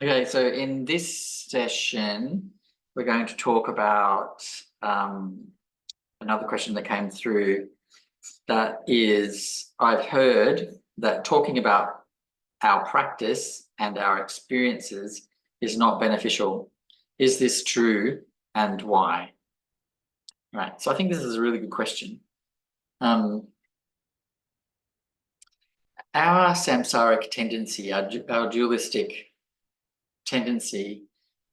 Okay, so in this session, we're going to talk about another question that came through. That is, I've heard that talking about our practice and our experiences is not beneficial. Is this true, and why? Right, so I think this is a really good question. Our samsaric tendency, our dualistic tendency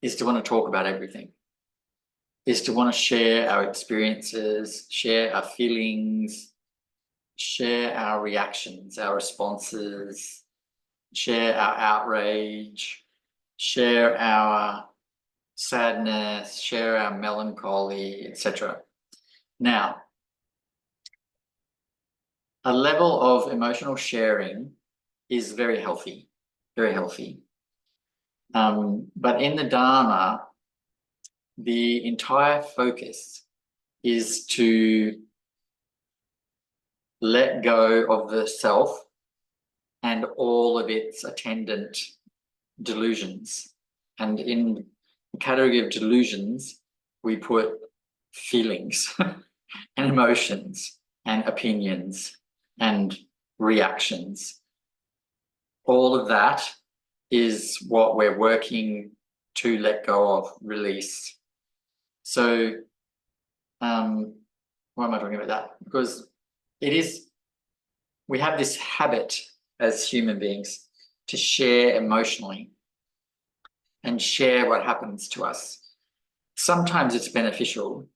is to want to talk about everything, is to want to share our experiences, share our feelings, share our reactions, our responses, share our outrage, share our sadness, share our melancholy, etc. Now, a level of emotional sharing is very healthy, very healthy. But in the Dharma, the entire focus is to let go of the self and all of its attendant delusions. And in the category of delusions, we put feelings and emotions and opinions and reactions. All of that is what we're working to let go of, release. So, why am I talking about that? Because we have this habit as human beings to share emotionally and share what happens to us. Sometimes it's beneficial,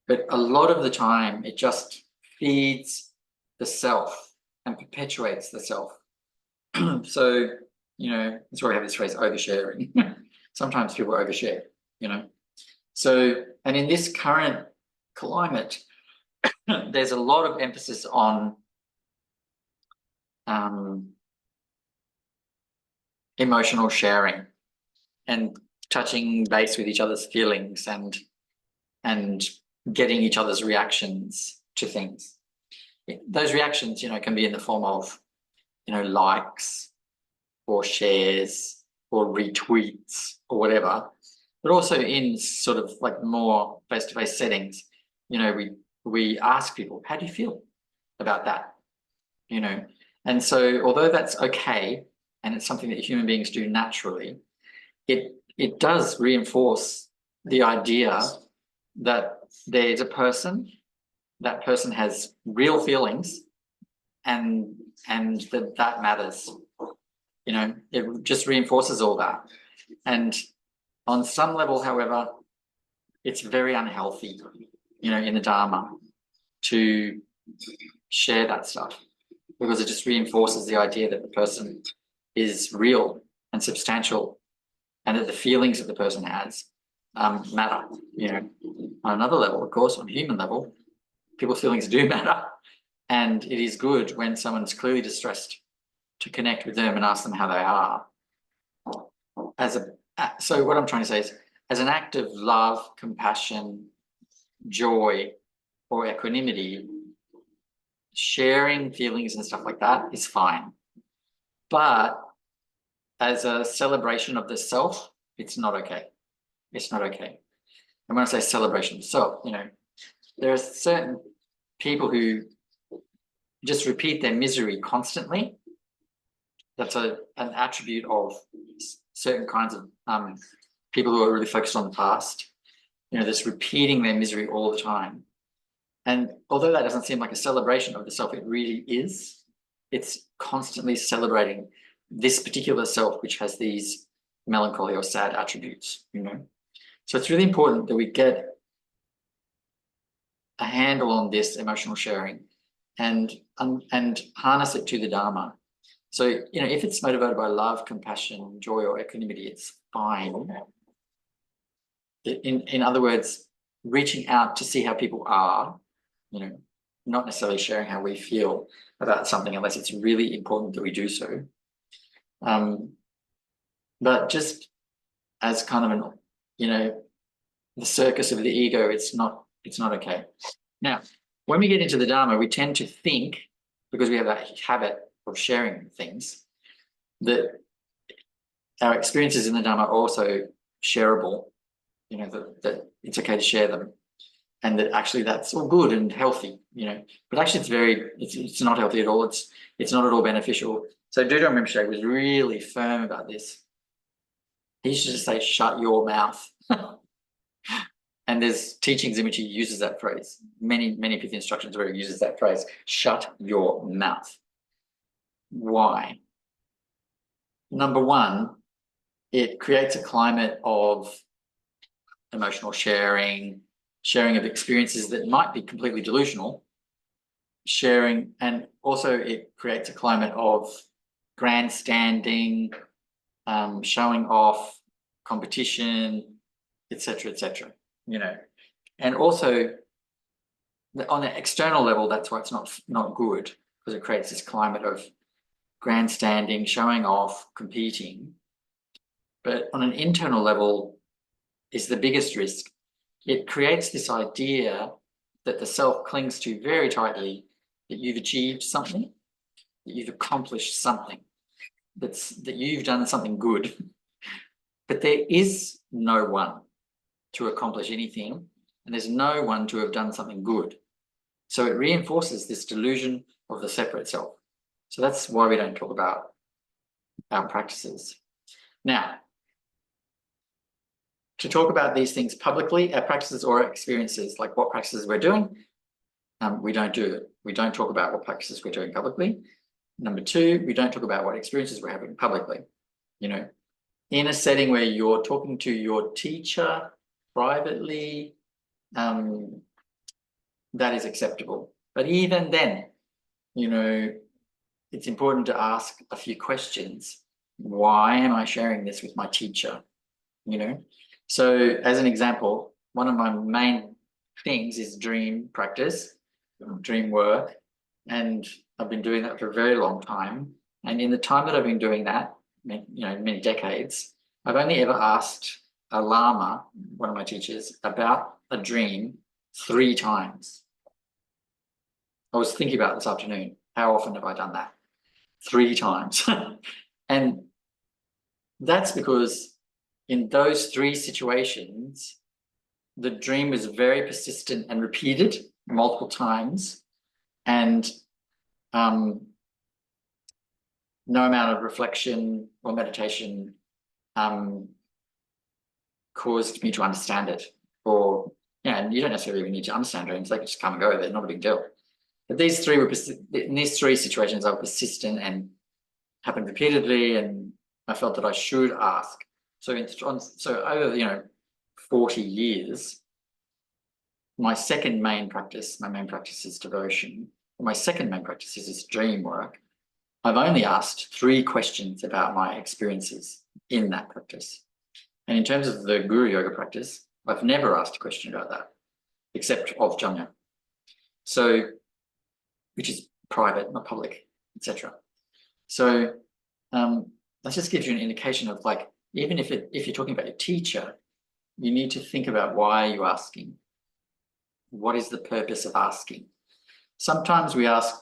but a lot of the time it just feeds the self and perpetuates the self. So, that's why we have this phrase, oversharing. Sometimes people overshare, So, and in this current climate, there's a lot of emphasis on emotional sharing and touching base with each other's feelings and getting each other's reactions to things. Those reactions, can be in the form of, likes or shares or retweets or whatever, but also in sort of like more face-to-face settings, we ask people, how do you feel about that? And so although that's okay, and it's something that human beings do naturally, it does reinforce the idea that there's a person, that person has real feelings, and that matters. It just reinforces all that. And on some level, however, it's very unhealthy, in the Dharma to share that stuff, because it just reinforces the idea that the person is real and substantial, and that the feelings that the person has matter. On another level, of course, on a human level, people's feelings do matter, and it is good when someone's clearly distressed to connect with them and ask them how they are. So what I'm trying to say is, as an act of love, compassion, joy, or equanimity, sharing feelings and stuff like that is fine. But as a celebration of the self, it's not okay. It's not okay. And when I say celebration of the self, there are certain people who just repeat their misery constantly. That's an attribute of certain kinds of people who are really focused on the past, just repeating their misery all the time. And although that doesn't seem like a celebration of the self, it really is. It's constantly celebrating this particular self, which has these melancholy or sad attributes, So it's really important that we get a handle on this emotional sharing and harness it to the Dharma. So, if it's motivated by love, compassion, joy, or equanimity, it's fine. In other words, reaching out to see how people are, not necessarily sharing how we feel about something unless it's really important that we do so. But just as kind of the circus of the ego, it's not okay. Now, when we get into the Dharma, we tend to think, because we have that habit of sharing things, that our experiences in the Dharma are also shareable, you know, that it's okay to share them, and that actually that's all good and healthy, you know, but actually it's not healthy at all. It's not at all beneficial. So Dudam Rinpoche was really firm about this. He used to just say, shut your mouth. And there's teachings in which he uses that phrase. Many pithy instructions where he uses that phrase, shut your mouth. Why? Number one, it creates a climate of emotional sharing of experiences that might be completely delusional, and also it creates a climate of grandstanding, showing off, competition, etc., you know. And also on an external level, that's why it's not good, because it creates this climate of grandstanding, showing off, competing. But on an internal level is the biggest risk. It creates this idea that the self clings to very tightly, that you've achieved something, that you've accomplished something, that you've done something good. But there is no one to accomplish anything, and there's no one to have done something good. So it reinforces this delusion of the separate self. So that's why we don't talk about our practices. Now, to talk about these things publicly, our practices or experiences, like what practices we're doing, we don't do it. We don't talk about what practices we're doing publicly. Number two, we don't talk about what experiences we're having publicly. You know, in a setting where you're talking to your teacher privately, that is acceptable. But even then, you know, it's important to ask a few questions. Why am I sharing this with my teacher? You know, so as an example, one of my main things is dream practice, dream work, and I've been doing that for a very long time. And in the time that I've been doing that, you know, many decades, I've only ever asked a Lama, one of my teachers, about a dream 3 times. I was thinking about this afternoon, how often have I done that? 3 times. And that's because in those 3 situations, the dream was very persistent and repeated multiple times, and no amount of reflection or meditation caused me to understand it. Or, yeah, and you don't necessarily even need to understand dreams, they can just come and go, they're not a big deal. But these 3 were, in these 3 situations, I was persistent and happened repeatedly, and I felt that I should ask. So over, you know, 40 years, my main practice is devotion. My second main practice is dream work. I've only asked 3 questions about my experiences in that practice. And in terms of the Guru Yoga practice, I've never asked a question about that, except of Janya. So, which is private, not public, etc. So that just gives you an indication of, like, even if you're talking about your teacher, you need to think about, why are you asking? What is the purpose of asking? Sometimes we ask,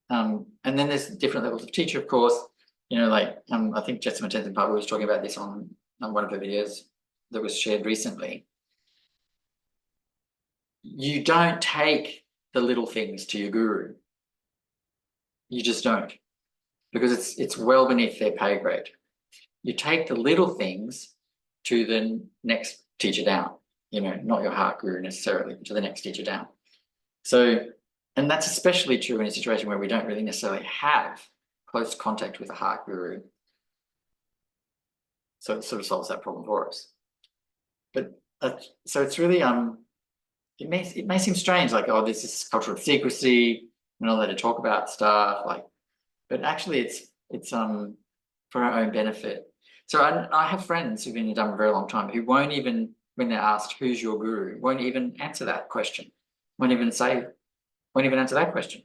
and then there's different levels of teacher, of course. You know, like I think Jetsama Tenzin Palwa was talking about this on one of her videos that was shared recently. You don't take the little things to your guru. You just don't, because it's well beneath their pay grade. You take the little things to the next teacher down, you know, not your heart guru necessarily, to the next teacher down. So, and that's especially true in a situation where we don't really necessarily have close contact with a heart guru. So it sort of solves that problem for us. But so it's really it may seem strange, like, oh, this is culture of secrecy, we're not allowed to talk about stuff, like, but actually it's for our own benefit. So I have friends who've been in Dhamma a very long time who won't even, when they're asked who's your guru, won't even answer that question, won't even answer that question.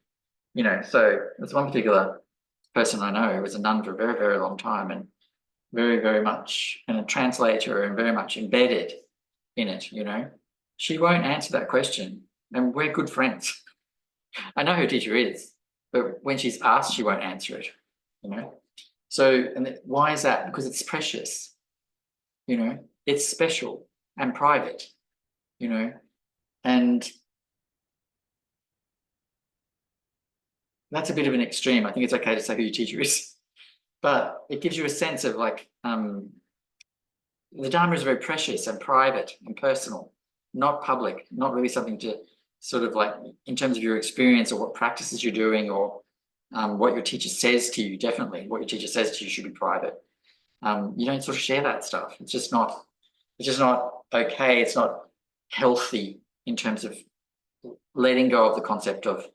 You know, so there's one particular person I know who was a nun for a very, very long time, and very, very much, and a translator, and very much embedded in it, you know. She won't answer that question, and we're good friends. I know who her teacher is, but when she's asked, she won't answer it, you know. So, and why is that? Because it's precious, you know, it's special and private, you know, and that's a bit of an extreme. I think it's okay to say who your teacher is, but it gives you a sense of like, the Dharma is very precious and private and personal, not public, not really something to sort of like, in terms of your experience or what practices you're doing or what your teacher says to you, definitely what your teacher says to you should be private. You don't sort of share that stuff. It's just not okay. It's not healthy in terms of letting go of the concept of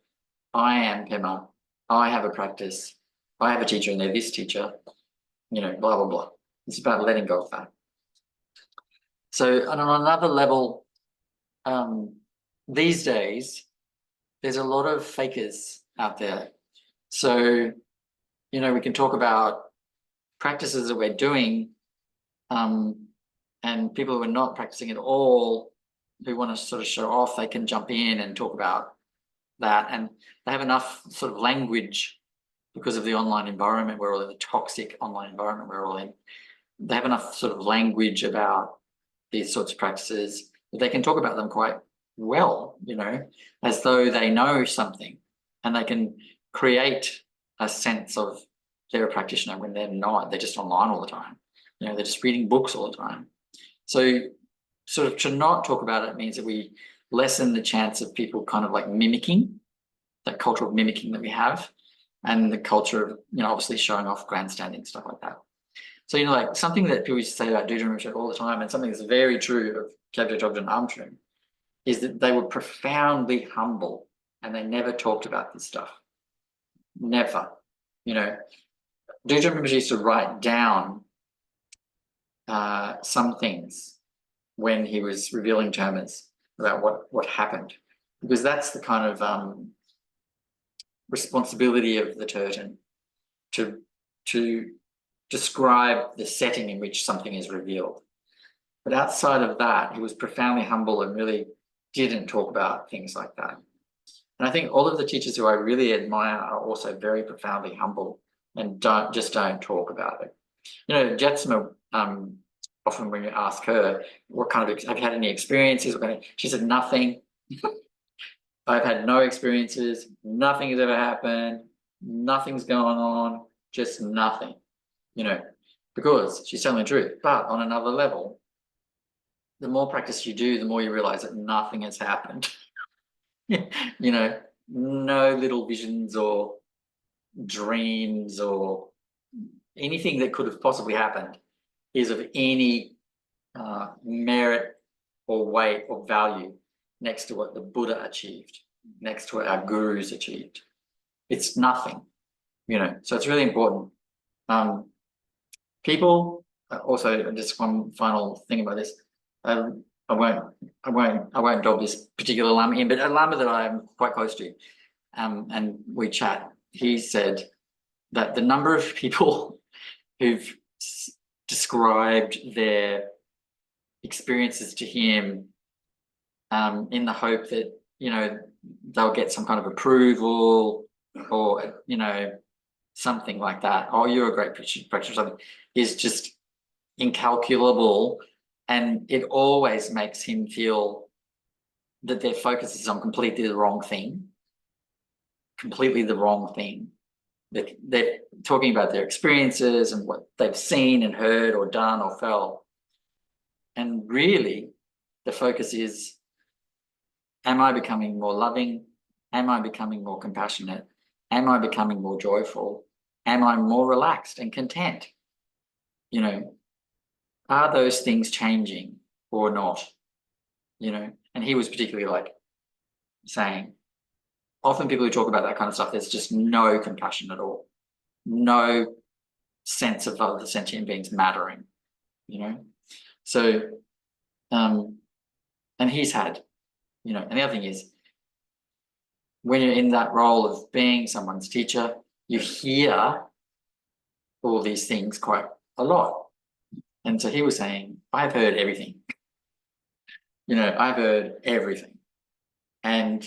I am Pema, I have a practice, I have a teacher and they're this teacher, you know, blah, blah, blah. It's about letting go of that. So on another level, these days, there's a lot of fakers out there. So, you know, we can talk about practices that we're doing, and people who are not practicing at all, who want to sort of show off, they can jump in and talk about that. And they have enough sort of language because of the online environment we're all in, the toxic online environment we're all in. They have enough sort of language about these sorts of practices that they can talk about them quite well, you know, as though they know something, and they can create a sense of they're a practitioner when they're not. They're just online all the time. You know, they're just reading books all the time. So sort of to not talk about it means that we lessen the chance of people kind of like mimicking, that culture of mimicking that we have, and the culture of, you know, obviously showing off, grandstanding, stuff like that. So, you know, like something that people used to say about Dudjom Rinpoche all the time, and something that's very true of Kyabje Togden Amtrung, is that they were profoundly humble and they never talked about this stuff. Never. You know, Dudjom Rinpoche used to write down some things when he was revealing termas about what happened, because that's the kind of responsibility of the Turton to describe the setting in which something is revealed. But outside of that, he was profoundly humble and really didn't talk about things like that. And I think all of the teachers who I really admire are also very profoundly humble and don't talk about it. You know, Jetsma, often when you ask her, what kind of, have you had any experiences? She said, nothing. I've had no experiences. Nothing has ever happened. Nothing's going on. Just nothing, you know, because she's telling the truth. But on another level, the more practice you do, the more you realize that nothing has happened. You know, no little visions or dreams or anything that could have possibly happened is of any merit or weight or value next to what the Buddha achieved, next to what our gurus achieved. It's nothing, you know. So it's really important. People also, just one final thing about this. I won't dob this particular Lama in, but a Lama that I'm quite close to, and we chat. He said that the number of people who've described their experiences to him in the hope that, you know, they'll get some kind of approval or, you know, something like that. Oh, you're a great practitioner, something, is just incalculable. And it always makes him feel that their focus is on completely the wrong thing. They're talking about their experiences and what they've seen and heard or done or felt. And really, the focus is, am I becoming more loving? Am I becoming more compassionate? Am I becoming more joyful? Am I more relaxed and content? You know, are those things changing or not? You know, and he was particularly like saying, often people who talk about that kind of stuff, there's just no compassion at all, no sense of other sentient beings mattering, you know. So, and he's had, you know, and the other thing is, when you're in that role of being someone's teacher, you hear all these things quite a lot. And so he was saying, I've heard everything. You know, I've heard everything. And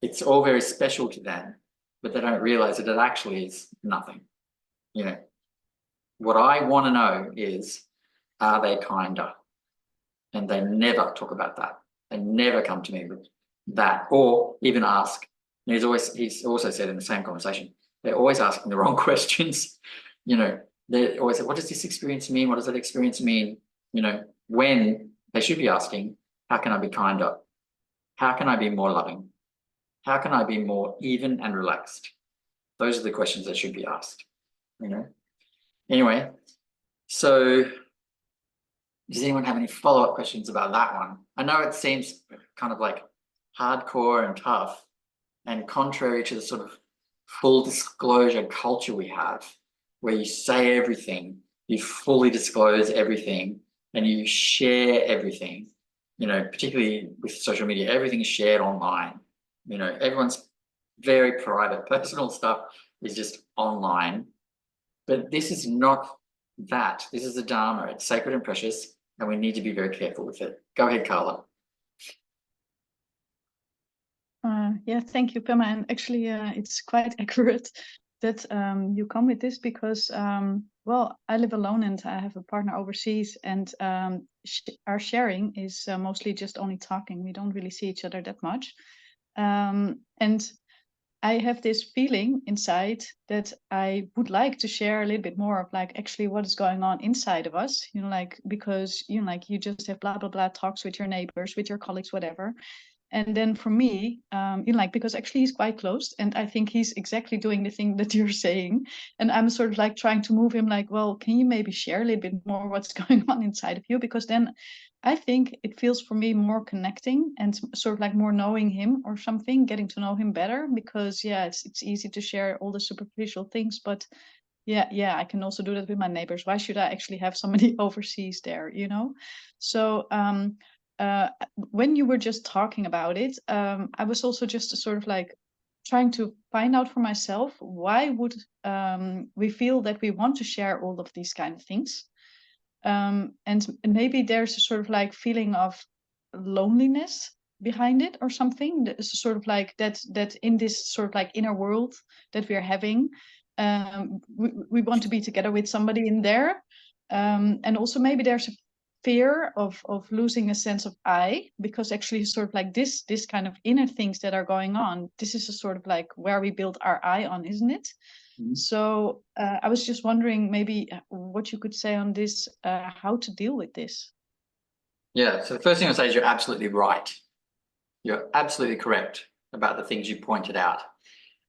it's all very special to them, but they don't realize that it actually is nothing, you know. What I want to know is, are they kinder? And they never talk about that. They never come to me with that, or even ask. And he's also said in the same conversation, they're always asking the wrong questions. You know, they always say, what does this experience mean? What does that experience mean? You know, when they should be asking, how can I be kinder? How can I be more loving? How can I be more even and relaxed? Those are the questions that should be asked, you know. Anyway, so does anyone have any follow-up questions about that one? I know it seems kind of like hardcore and tough and contrary to the sort of full disclosure culture we have, where you say everything, you fully disclose everything, and you share everything, you know, particularly with social media, everything is shared online. You know, everyone's very private, personal stuff is just online. But this is not that. This is the Dharma. It's sacred and precious, and we need to be very careful with it. Go ahead, Carla. Yeah, thank you, Pema. And actually, it's quite accurate that you come with this because, well, I live alone and I have a partner overseas, and our sharing is mostly just only talking. We don't really see each other that much. And I have this feeling inside that I would like to share a little bit more of like actually what is going on inside of us, you know, like because you know, like you just have blah blah blah talks with your neighbors, with your colleagues, whatever. And then for me, you know, like because actually he's quite close, and I think he's exactly doing the thing that you're saying, and I'm sort of like trying to move him, like, well, can you maybe share a little bit more what's going on inside of you? Because then I think it feels for me more connecting and sort of like more knowing him or something, getting to know him better. Because yeah, it's easy to share all the superficial things, but yeah, I can also do that with my neighbors. Why should I actually have somebody overseas there, you know? So when you were just talking about it, I was also just sort of like trying to find out for myself, why would we feel that we want to share all of these kind of things? And maybe there's a sort of like feeling of loneliness behind it or something. It's sort of like that in this sort of like inner world that we're having, we want to be together with somebody in there. And also maybe there's a fear of losing a sense of I, because actually sort of like this kind of inner things that are going on, this is a sort of like where we build our I on, isn't it? Mm-hmm. So I was just wondering maybe what you could say on this, how to deal with this. Yeah, so the first thing I'll say is you're absolutely right. You're absolutely correct about the things you pointed out.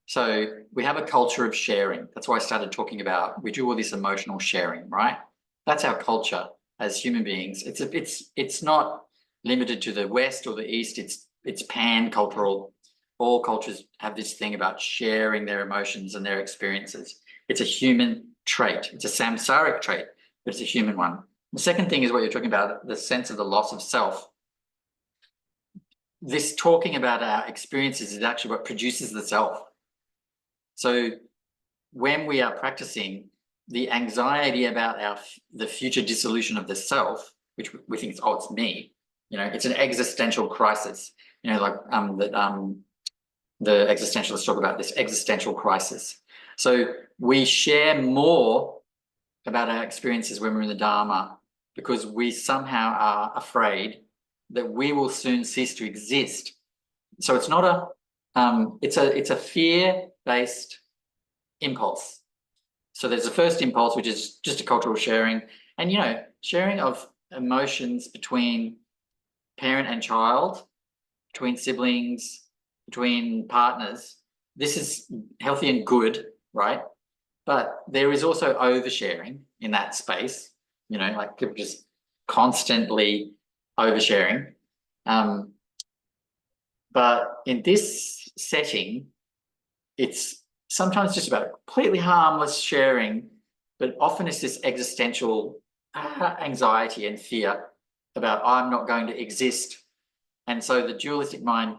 So we have a culture of sharing. That's why I started talking about, we do all this emotional sharing, right? That's our culture as human beings. It's not limited to the West or the East. It's pan-cultural. All cultures have this thing about sharing their emotions and their experiences. It's a human trait. It's a samsaric trait, but it's a human one. The second thing is what you're talking about, the sense of the loss of self. This talking about our experiences is actually what produces the self. So when we are practicing, the anxiety about the future dissolution of the self, which we think is, oh, it's me, you know, it's an existential crisis, you know, like the existentialists talk about this existential crisis. So we share more about our experiences when we're in the Dharma because we somehow are afraid that we will soon cease to exist. So it's not it's a fear-based impulse. So there's the first impulse, which is just a cultural sharing, and you know, sharing of emotions between parent and child, between siblings, between partners. This is healthy and good, right? But there is also oversharing in that space, you know, like people just constantly oversharing. But in this setting, it's sometimes just about completely harmless sharing, but often it's this existential anxiety and fear about I'm not going to exist. And so the dualistic mind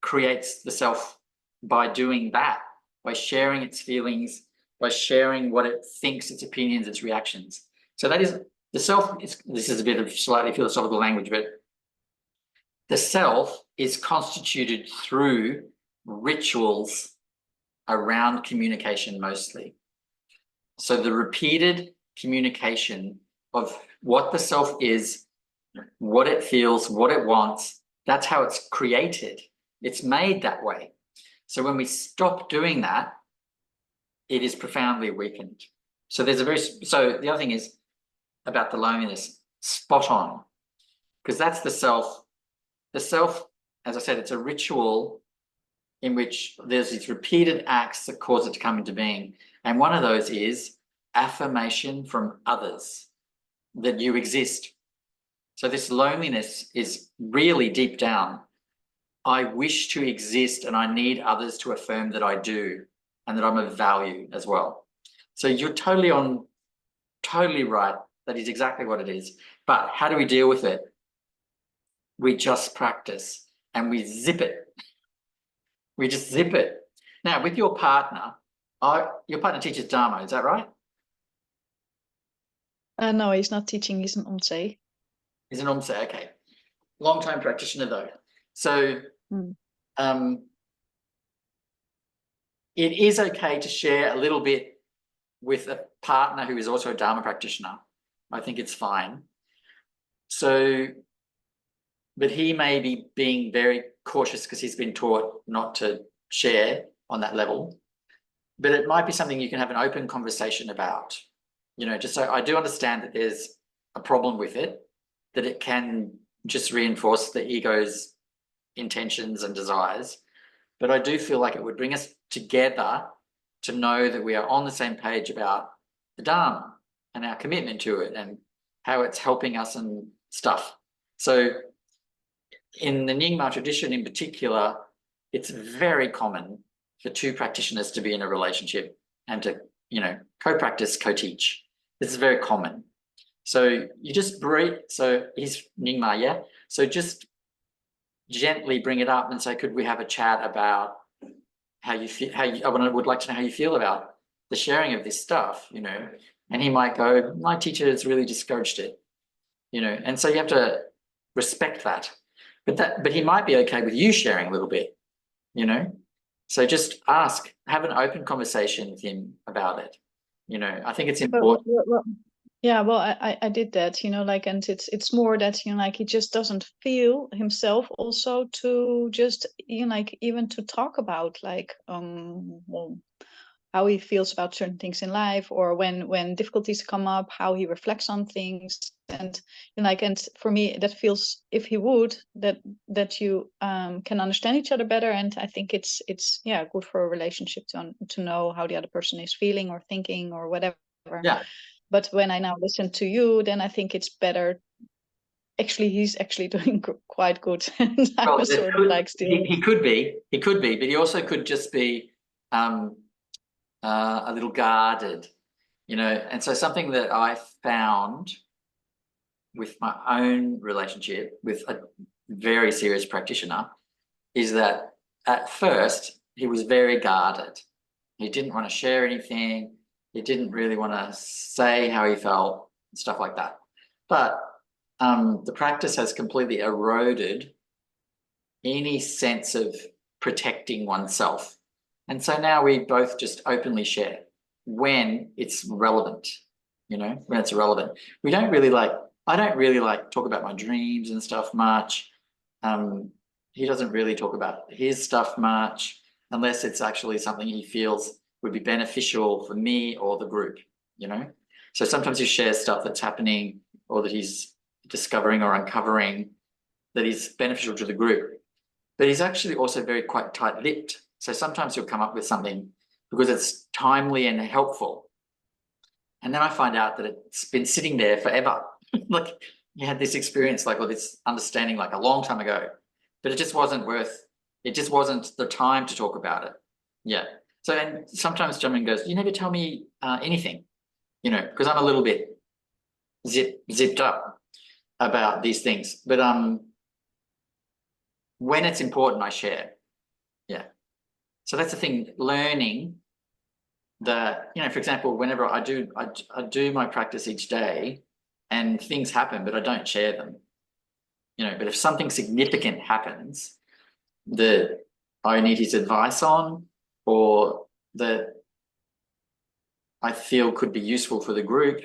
creates the self by doing that, by sharing its feelings, by sharing what it thinks, its opinions, its reactions. So that is the self. This is a bit of slightly philosophical language, but the self is constituted through rituals around communication mostly. So the repeated communication of what the self is, what it feels, what it wants. That's how it's created. It's made that way. So when we stop doing that, it is profoundly weakened. So there's so the other thing is about the loneliness, spot on, because that's the self. The self, as I said, it's a ritual in which there's these repeated acts that cause it to come into being. And one of those is affirmation from others that you exist. So this loneliness is really deep down. I wish to exist and I need others to affirm that I do and that I'm of value as well. So you're totally right. That is exactly what it is. But how do we deal with it? We just practice and we zip it. We just zip it. Now, with your partner teaches Dharma, is that right? No, he's not teaching, he's an omse. He's an omse, okay. Long-time practitioner though. So it is okay to share a little bit with a partner who is also a Dharma practitioner. I think it's fine. So, but he may be being very cautious because he's been taught not to share on that level. But it might be something you can have an open conversation about. You know, just so I do understand that there's a problem with it, that it can just reinforce the ego's intentions and desires. But I do feel like it would bring us together to know that we are on the same page about the Dharma and our commitment to it and how it's helping us and stuff. So in the Nyingma tradition in particular, it's very common for two practitioners to be in a relationship and to, you know, co-practice, co-teach. This is very common. So you just breathe. So he's Nyingma, yeah? So just gently bring it up and say, could we have a chat about how you feel, I would like to know how you feel about the sharing of this stuff, you know? And he might go, my teacher has really discouraged it, you know? And so you have to respect that. But he might be okay with you sharing a little bit, you know? So just ask, have an open conversation with him about it. You know, I think it's important. Yeah, well, I did that, you know, like, and it's more that, you know, like he just doesn't feel himself also to just, you know, like even to talk about like well, how he feels about certain things in life, or when difficulties come up, how he reflects on things. And like, and for me that feels, if he would, that you can understand each other better. And I think it's yeah, good for a relationship to know how the other person is feeling or thinking or whatever. Yeah. But when I now listen to you, then I think it's better. Actually, he's actually doing quite good. And I was sort of like still. He could be, but he also could just be a little guarded, you know. And so something that I found with my own relationship with a very serious practitioner is that at first he was very guarded. He didn't want to share anything. He didn't really want to say how he felt, stuff like that. But the practice has completely eroded any sense of protecting oneself. And so now we both just openly share when it's relevant, you know, when it's relevant. I don't really like talk about my dreams and stuff much. He doesn't really talk about his stuff much unless it's actually something he feels would be beneficial for me or the group, you know? So sometimes he shares stuff that's happening or that he's discovering or uncovering that is beneficial to the group. But he's actually also quite tight-lipped. So sometimes he'll come up with something because it's timely and helpful. And then I find out that it's been sitting there forever. Like he had this experience, like, or this understanding like a long time ago, but it just wasn't the time to talk about it. Yeah. So, and sometimes Jamin goes, you never tell me anything, you know, because I'm a little bit zipped up about these things. But when it's important, I share. Yeah. So that's the thing, learning that, you know, for example, whenever I do my practice each day and things happen, but I don't share them, you know, but if something significant happens that I need his advice on, or that I feel could be useful for the group,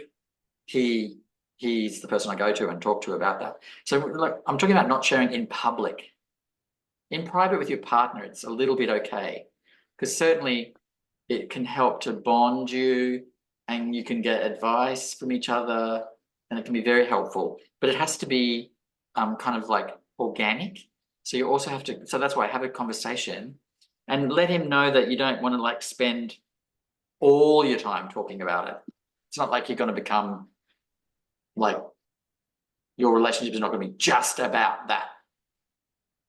he's the person I go to and talk to about that. So look, I'm talking about not sharing in public. In private with your partner, it's a little bit okay, because certainly it can help to bond you and you can get advice from each other and it can be very helpful, but it has to be kind of like organic. So you also have to, so that's why I have a conversation and let him know that you don't want to like spend all your time talking about it. It's not like you're going to become like, your relationship is not going to be just about that.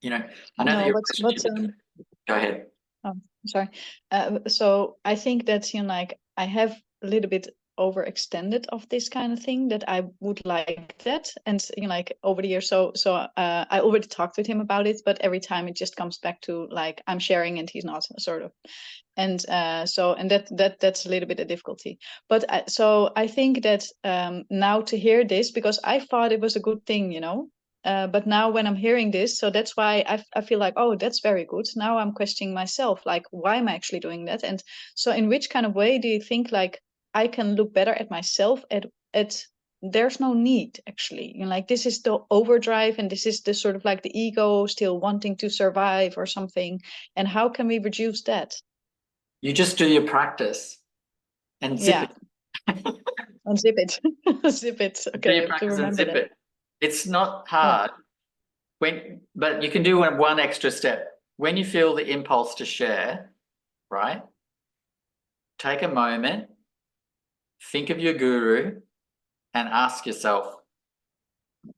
You know, I know that No, your but relationship, go ahead. oh, sorry. So I think that, you know, like I have a little bit overextended of this kind of thing, that I would like that. And, you know, like over the years, so I already talked with him about it, but every time it just comes back to like I'm sharing and he's not, sort of. And so that's a little bit of difficulty. But so I think that now to hear this, because I thought it was a good thing, you know. But now when I'm hearing this, so that's why I feel like, oh, that's very good. Now I'm questioning myself, like, why am I actually doing that? And so in which kind of way do you think like I can look better at myself at there's no need, actually, you know, like this is the overdrive and this is the sort of like the ego still wanting to survive or something. And how can we reduce that? You just do your practice and zip Yeah. it. Unzip it. Zip it. Do Okay, I your have to practice and remember zip that. it. It's not Yeah. hard but you can do one extra step. When you feel the impulse to share, right? Take a moment, think of your guru and ask yourself,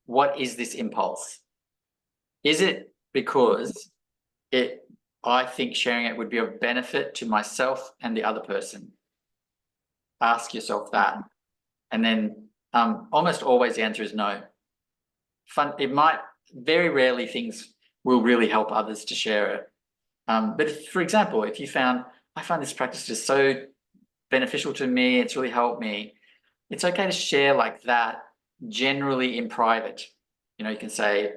what is this impulse? Is it because I think sharing it would be of benefit to myself and the other person? Ask yourself that. And then almost always the answer is no. It might, very rarely things will really help others to share it. But if, for example, if you found, I find this practice just so beneficial to me, it's really helped me, it's okay to share like that generally in private. You know, you can say,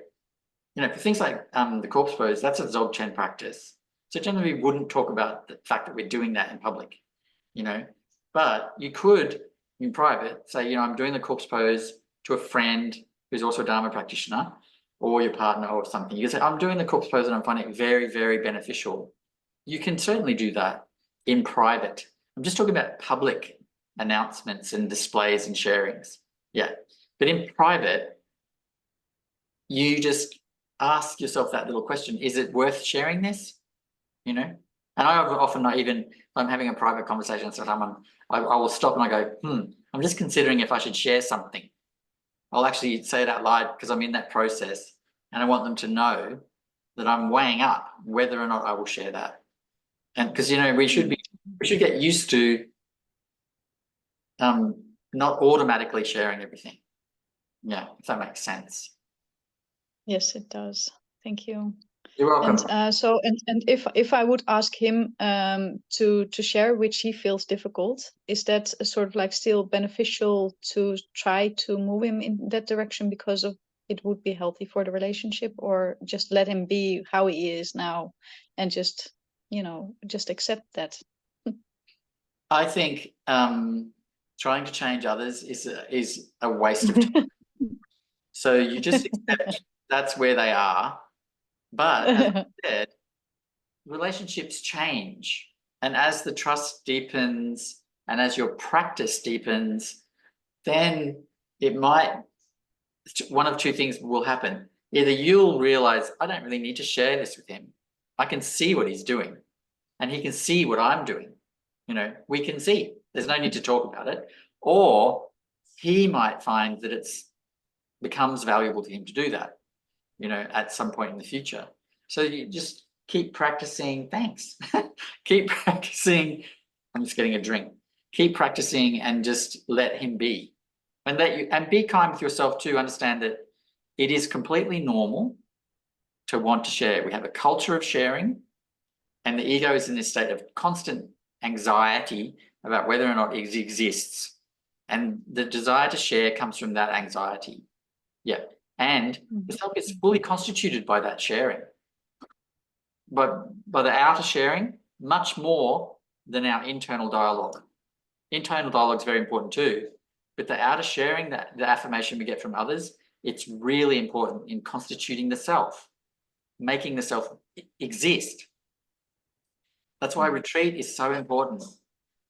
you know, for things like the corpse pose, that's a Dzogchen practice. So generally we wouldn't talk about the fact that we're doing that in public, you know, but you could in private say, you know, I'm doing the corpse pose to a friend who's also a Dharma practitioner or your partner or something. You can say, I'm doing the corpse pose and I'm finding it very, very beneficial. You can certainly do that in private. I'm just talking about public announcements and displays and sharings. Yeah. But in private, you just ask yourself that little question, is it worth sharing this? You know? And I often not even, if I'm having a private conversation, sometimes I will stop and I go, I'm just considering if I should share something. I'll actually say it out loud because I'm in that process and I want them to know that I'm weighing up whether or not I will share that. And because, you know, we should get used to not automatically sharing everything. Yeah, if that makes sense. Yes, it does. Thank you. You're welcome. And so if I would ask him to share which he feels difficult, is that a sort of like still beneficial to try to move him in that direction because of it would be healthy for the relationship, or just let him be how he is now and just, you know, just accept that? I think trying to change others is a waste of time. So you just accept that's where they are. But as I said, relationships change. And as the trust deepens and as your practice deepens, then it might, one of two things will happen. Either you'll realize, I don't really need to share this with him. I can see what he's doing and he can see what I'm doing. You know, we can see, there's no need to talk about it. Or he might find that it's becomes valuable to him to do that, you know, at some point in the future. So you just keep practicing. Thanks. Keep practicing. I'm just getting a drink. Keep practicing and just let him be. And be kind with yourself too. Understand that it is completely normal to want to share. We have a culture of sharing, and the ego is in this state of constant anxiety about whether or not it exists. And the desire to share comes from that anxiety. Yeah. And the self is fully constituted by that sharing. But by the outer sharing, much more than our internal dialogue. Internal dialogue is very important too. But the outer sharing, that the affirmation we get from others, it's really important in constituting the self, making the self exist. That's why retreat is so important,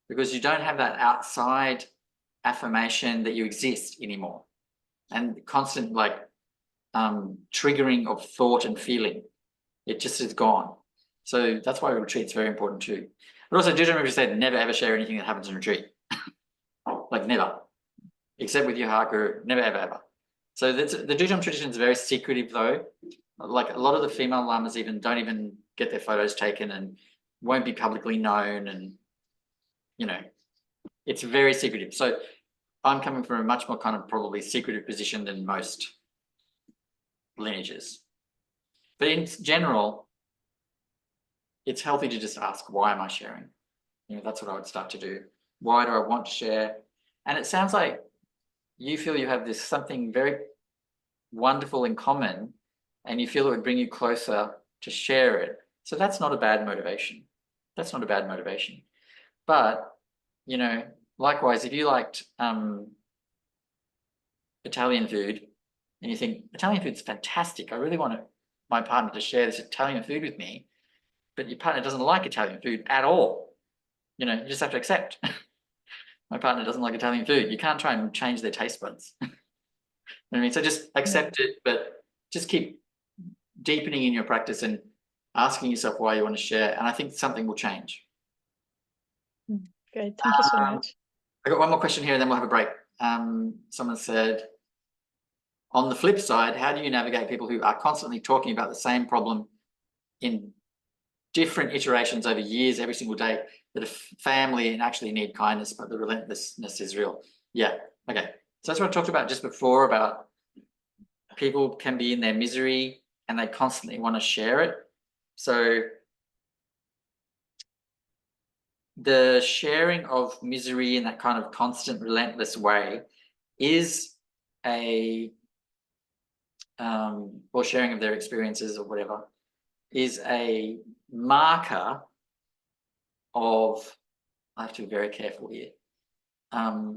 because you don't have that outside affirmation that you exist anymore, and constant like triggering of thought and feeling. It just is gone. So that's why retreat's very important too. But also, do remember you said never ever share anything that happens in retreat. Like never, except with your heart guru, never ever ever. So the Dudjom tradition is very secretive though. Like a lot of the female lamas even don't even get their photos taken and won't be publicly known, and you know, it's very secretive. So I'm coming from a much more kind of probably secretive position than most lineages. But in general, it's healthy to just ask, why am I sharing? You know, that's what I would start to do. Why do I want to share? And it sounds like you feel you have this something very wonderful in common, and you feel it would bring you closer to share it. So that's not a bad motivation. That's not a bad motivation. But, you know, likewise, if you liked Italian food and you think Italian food's fantastic, I really want my partner to share this Italian food with me, but your partner doesn't like Italian food at all, you know, you just have to accept. My partner doesn't like Italian food. You can't try and change their taste buds. You know what I mean? So just accept it, but just keep deepening in your practice and asking yourself why you want to share. And I think something will change. Great, thank you so much. I got one more question here and then we'll have a break. Someone said, on the flip side, how do you navigate people who are constantly talking about the same problem in different iterations over years, every single day, that a family and actually need kindness, but the relentlessness is real? Yeah, okay. So that's what I talked about just before, about people can be in their misery and they constantly want to share it. So the sharing of misery in that kind of constant, relentless way is a, or sharing of their experiences or whatever, is a marker of, I have to be very careful here, a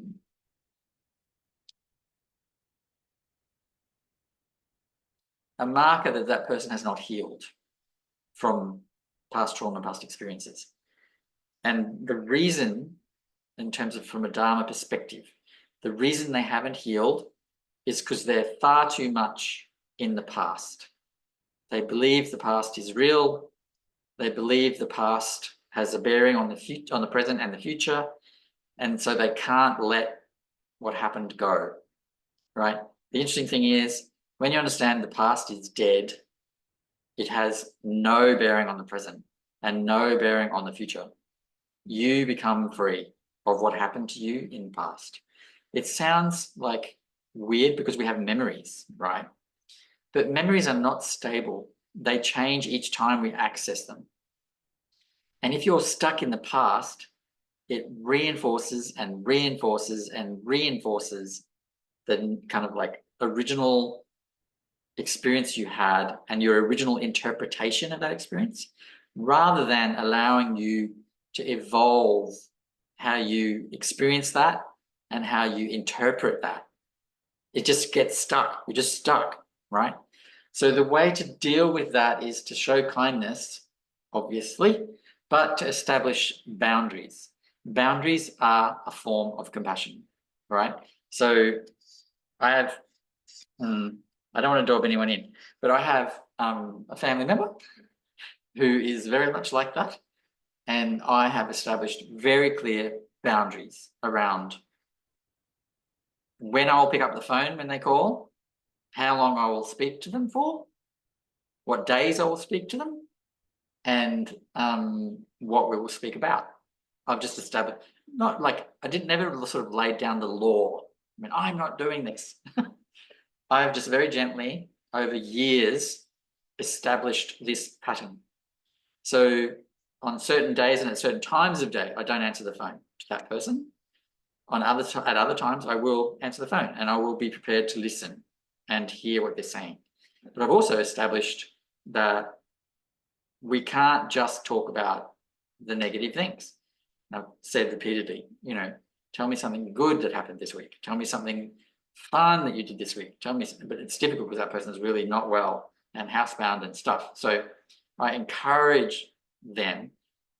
marker that that person has not healed from past trauma, past experiences. And the reason, in terms of from a Dharma perspective, the reason they haven't healed is because they're far too much in the past. They believe the past is real. They believe the past has a bearing on the present and the future. And so they can't let what happened go, right? The interesting thing is, when you understand the past is dead, it has no bearing on the present and no bearing on the future. You become free of what happened to you in the past. It sounds like weird because we have memories, right? But memories are not stable. They change each time we access them. And if you're stuck in the past, it reinforces and reinforces and reinforces the kind of like original experience you had and your original interpretation of that experience, rather than allowing you to evolve how you experience that and how you interpret that. It just gets stuck. You're just stuck, right? So the way to deal with that is to show kindness, obviously, but to establish boundaries. Boundaries are a form of compassion, right? So I have, I don't want to dob anyone in, but I have a family member who is very much like that. And I have established very clear boundaries around when I'll pick up the phone when they call, how long I will speak to them for, what days I will speak to them, and what we will speak about. I've just established, not like, I didn't never sort of laid down the law. I mean, I'm not doing this. I have just very gently, over years, established this pattern. So on certain days and at certain times of day, I don't answer the phone to that person. At other times, I will answer the phone and I will be prepared to listen and hear what they're saying. But I've also established that we can't just talk about the negative things. I've said repeatedly, you know, Tell me something good that happened this week. Tell me something fun that you did this week. Tell me, but it's difficult because that person is really not well and housebound and stuff. So I encourage them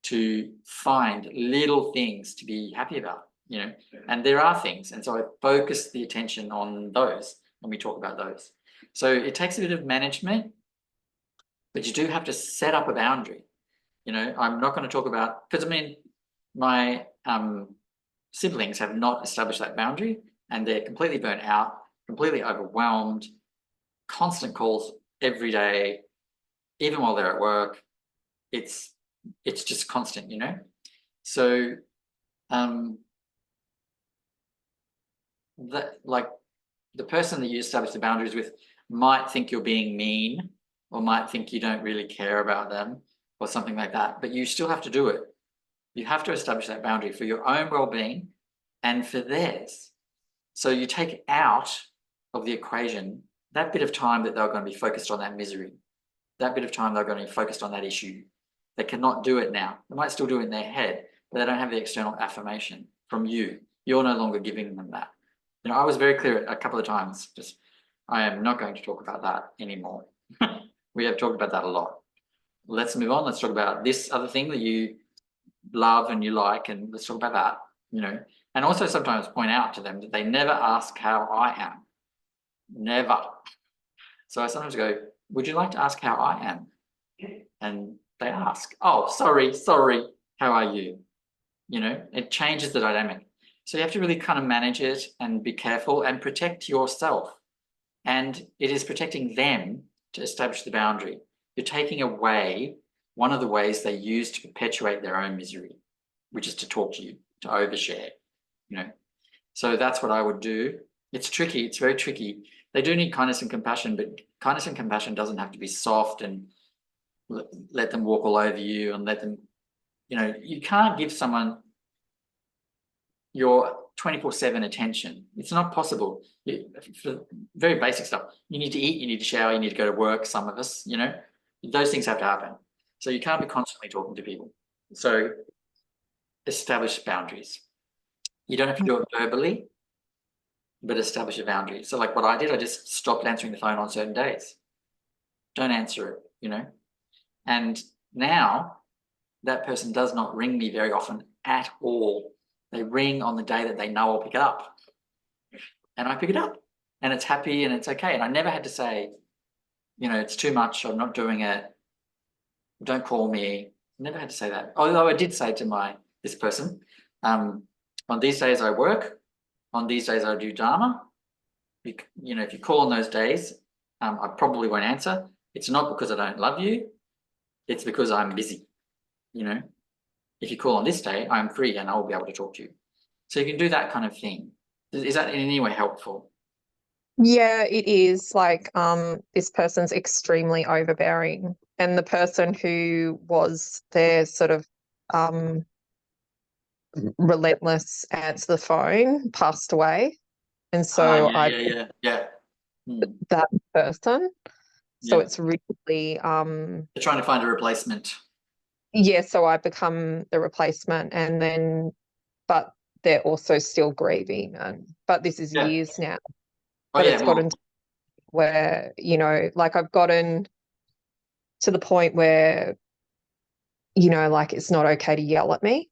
to find little things to be happy about, you know, and there are things. And so I focus the attention on those when we talk about those. So it takes a bit of management, but you do have to set up a boundary. You know, I'm not going to talk about, because I mean, my siblings have not established that boundary and they're completely burnt out, completely overwhelmed, constant calls every day, even while they're at work. It's just constant, you know. So that, like, the person that you establish the boundaries with might think you're being mean or might think you don't really care about them or something like that, but you still have to do it. You have to establish that boundary for your own well-being and for theirs. So you take out of the equation that bit of time that they're going to be focused on that misery, that bit of time they're going to be focused on that issue. They cannot do it now. They might still do it in their head, but they don't have the external affirmation from you. You're no longer giving them that. You know, I was very clear a couple of times, just, I am not going to talk about that anymore. We have talked about that a lot. Let's move on. Let's talk about this other thing that you love and you like, and let's talk about that, you know. And also sometimes point out to them that they never ask how I am. Never. So I sometimes go, would you like to ask how I am? And they ask, oh, sorry, how are you? You know, it changes the dynamic. So you have to really kind of manage it and be careful and protect yourself. And it is protecting them to establish the boundary. You're taking away one of the ways they use to perpetuate their own misery, which is to talk to you, to overshare, you know. So that's what I would do. It's tricky. It's very tricky. They do need kindness and compassion, but kindness and compassion doesn't have to be soft and let them walk all over you and let them, you know, you can't give someone your 24/7 attention. It's not possible. For very basic stuff, you need to eat, you need to shower, you need to go to work, some of us, you know, those things have to happen. So you can't be constantly talking to people. So establish boundaries. You don't have to do it verbally, but establish a boundary. So like what I did, I just stopped answering the phone on certain days. Don't answer it, you know. And now that person does not ring me very often at all. They ring on the day that they know I'll pick it up. And I pick it up and it's happy and it's okay. And I never had to say, you know, it's too much, I'm not doing it, don't call me. Never had to say that. Although I did say to this person, on these days I work, on these days I do Dharma. You know, if you call on those days, I probably won't answer. It's not because I don't love you, it's because I'm busy, you know. If you call on this day, I'm free and I'll be able to talk to you. So you can do that kind of thing. Is that in any way helpful? Yeah, it is. Like, this person's extremely overbearing, and the person who was their sort of relentless answer the phone passed away, and so Yeah. that person. So Yeah. it's really They're trying to find a replacement. yeah. So I become the replacement, and then, but they're also still grieving, but this is years now. But it's gotten to where, you know, like I've gotten to the point where, you know, like it's not okay to yell at me,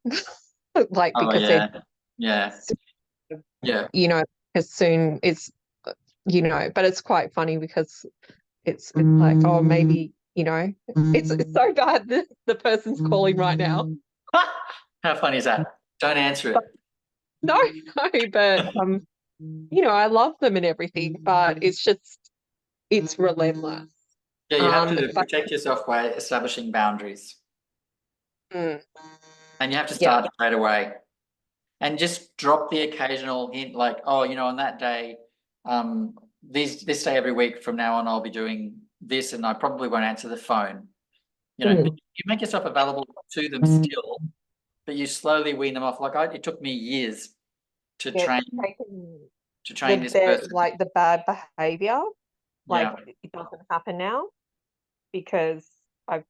like because you know, as soon it's, you know, but it's quite funny because it's like, oh, maybe, you know, it's so bad that the person's calling right now. How funny is that? Don't answer it. No, but you know, I love them and everything, but it's just, it's relentless. Yeah, you have to protect yourself by establishing boundaries. And you have to start straight away. And just drop the occasional hint like, oh, you know, on that day, this day every week from now on, I'll be doing this and I probably won't answer the phone. You know, you make yourself available to them still, but you slowly wean them off. Like it took me years to train this person. Like the bad behavior, like it doesn't happen now because I've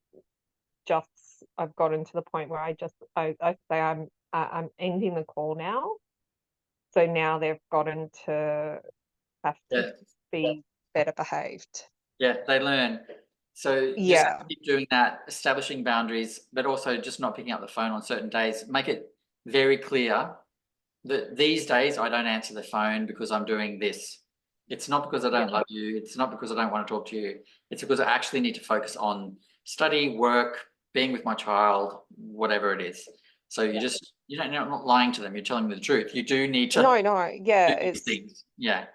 gotten to the point where I say I'm ending the call now, So now they've gotten to have to be better behaved. Yeah, they learn. So just Yeah. keep doing that, establishing boundaries, but also just not picking up the phone on certain days. Make it very clear that these days I don't answer the phone because I'm doing this. It's not because I don't love you. It's not because I don't want to talk to you. It's because I actually need to focus on study, work, being with my child, whatever it is. So you just, you're not lying to them. You're telling them the truth. You do need to No, yeah, do these things. Yeah.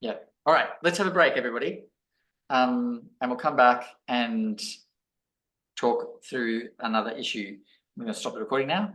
Yeah. All right. Let's have a break, everybody. And we'll come back and talk through another issue. I'm going to stop the recording now.